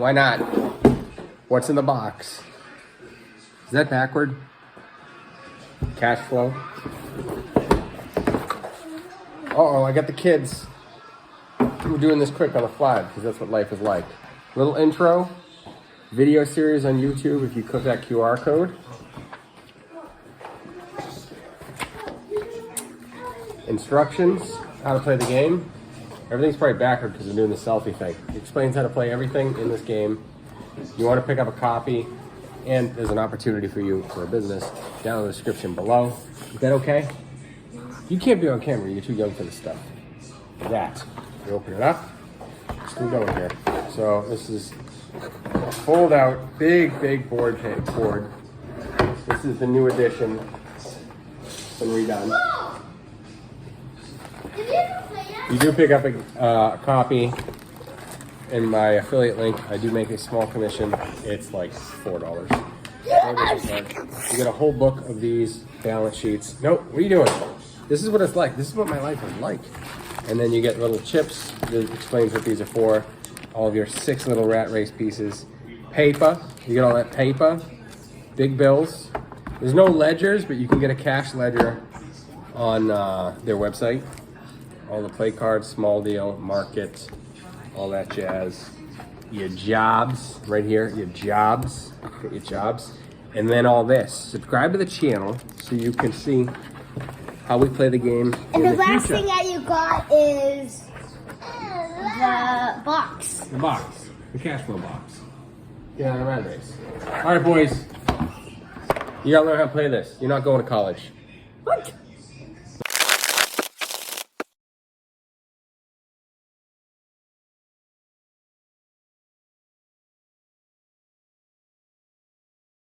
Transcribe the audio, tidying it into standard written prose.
Why not? What's in the box? Is that backward? Cash flow. Uh-oh, I got the kids. We're doing this quick on the fly because that's what life is like. Little intro, video series on YouTube if you click that QR code. Instructions, how to play the game. Everything's probably backward because we're doing the selfie thing. It explains how to play everything in this game. You want to pick up a copy, and there's an opportunity for you for a business down in the description below. Is that okay? You can't be on camera, you're too young for this stuff. That. You open it up, let's keep going here. So this is a fold out, big board. This is the new edition. It's been redone. You do pick up a copy in my affiliate link. I do make a small commission. It's like $4. You get a whole book of these balance sheets. Nope, what are you doing? This is what it's like. This is what my life is like. And then you get little chips that explains what these are for. All of your 6 little rat race pieces. Paper, you get all that paper. Big bills. There's no ledgers, but you can get a cash ledger on their website. All the play cards, small deal, market, all that jazz. Your jobs, right here, your jobs. Get your jobs. And then all this. Subscribe to the channel so you can see how we play the game and in the the last future. thing that you got is the box. The box. The cash flow box. Get on a rat race. All right, boys. You gotta learn how to play this. You're not going to college. What?